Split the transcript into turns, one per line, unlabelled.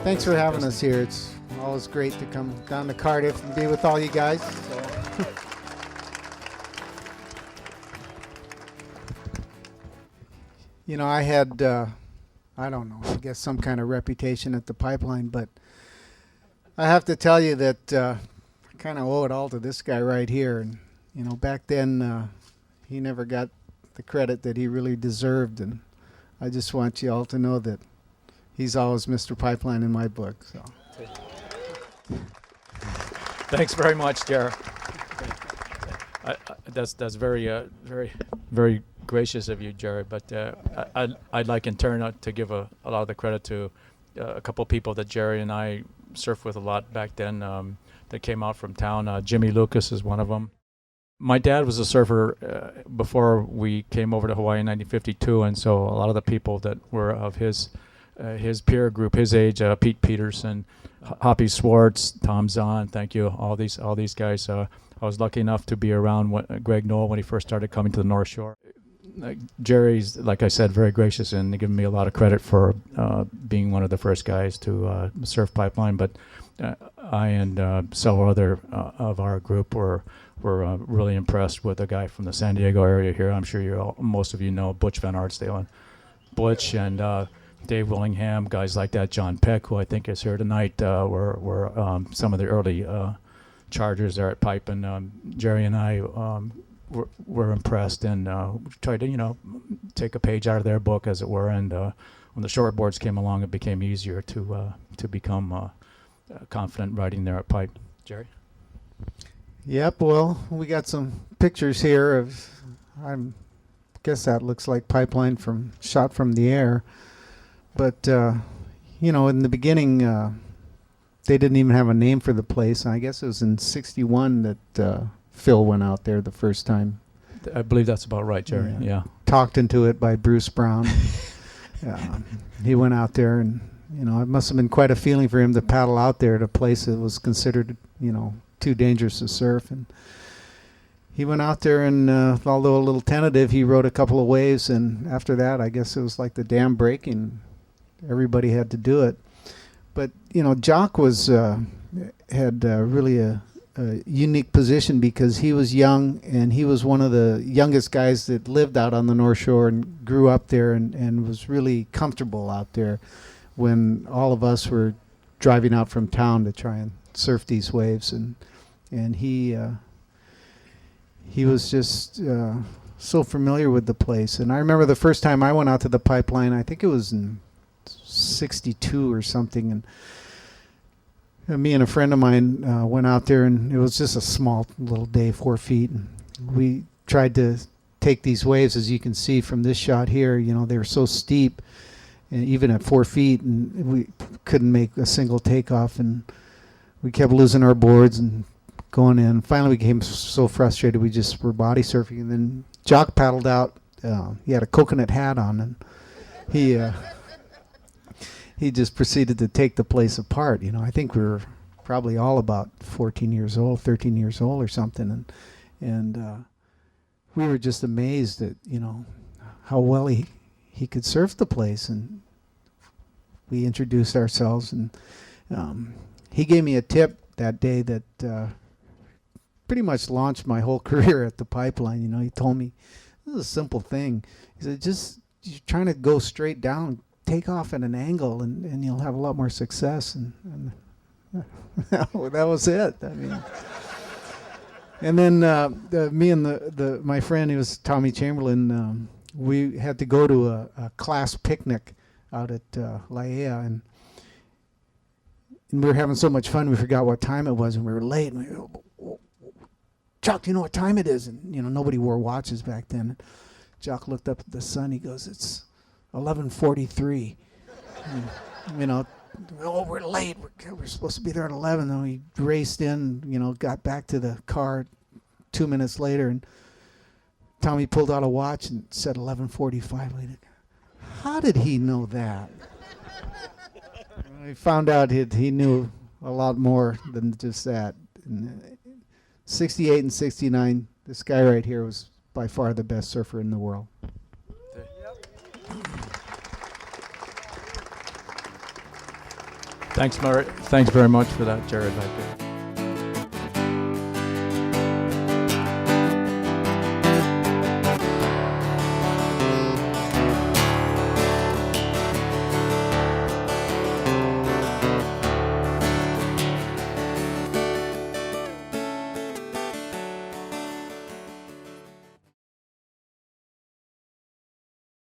Thanks for having us here. It's always great to come down to Cardiff and be with all you guys. So. You know, I had, I don't know, I guess some kind of reputation at the pipeline, but I have to tell you that I kind of owe it all to this guy right here. And, you know, back then he never got the credit that he really deserved. And I just want you all to know that he's always Mr. Pipeline in my book. So.
Thanks very much, Gerry. That's very gracious of you, Gerry. But I'd like in turn to give a lot of the credit to a couple people that Gerry and I surfed with a lot back then that came out from town. Jimmy Lucas is one of them. My dad was a surfer before we came over to Hawaii in 1952, and so a lot of the people that were of his peer group, his age, Pete Peterson, Hoppy Swartz, Tom Zahn, thank you, all these guys. I was lucky enough to be around Greg Noel when he first started coming to the North Shore. Gerry's, like I said, very gracious and giving me a lot of credit for being one of the first guys to surf pipeline. But I and several other of our group were really impressed with a guy from the San Diego area here. I'm sure most of you know Butch Van Arsdale and Butch and Dave Willingham, guys like that. John Peck, who I think is here tonight, were some of the early chargers there at Pipe, and Gerry and I were impressed and tried to take a page out of their book, as it were. And when the shortboards came along, it became easier to become confident riding there at Pipe. Gerry?
Yep. Well, we got some pictures here of. I guess that looks like Pipeline shot from the air. But, in the beginning, they didn't even have a name for the place. And I guess it was in '61 that Phil went out there the first time.
I believe that's about right, Gerry, yeah.
Talked into it by Bruce Brown. He went out there, and, it must have been quite a feeling for him to paddle out there at a place that was considered, too dangerous to surf. And he went out there, and although a little tentative, he rode a couple of waves. And after that, I guess it was like the dam breaking. Everybody had to do it. But, Jock had really a unique position because he was young, and he was one of the youngest guys that lived out on the North Shore and grew up there and was really comfortable out there when all of us were driving out from town to try and surf these waves. And he was just so familiar with the place. And I remember the first time I went out to the pipeline, I think it was in '62 or something, and me and a friend of mine went out there, and it was just a small little day, 4 feet, and we tried to take these waves. As you can see from this shot here, they were so steep, and even at 4 feet, and we couldn't make a single takeoff, and we kept losing our boards and going in. Finally, we became so frustrated we just were body surfing, and then Jock paddled out. He had a coconut hat on, and he just proceeded to take the place apart. I think we were probably all about 14 years old, 13 years old or something. And we were just amazed at, how well he could surf the place. And we introduced ourselves, and he gave me a tip that day that pretty much launched my whole career at the pipeline. He told me, this is a simple thing. He said, you're trying to go straight down, take off at an angle, and you'll have a lot more success. And that was it. I mean, and then me and my friend, he was Tommy Chamberlain. We had to go to a class picnic out at Laia, and we were having so much fun we forgot what time it was, and we were late. And we were, Jock, do you know what time it is? And nobody wore watches back then. Jock looked up at the sun. He goes, it's 11:43. We're late. We're supposed to be there at 11. Then we raced in, got back to the car 2 minutes later, and Tommy pulled out a watch and said 11:45. How did he know that? We found out he knew a lot more than just that. In 68 and 69, this guy right here was by far the best surfer in the world.
Thanks very much for that, Gerry. Like,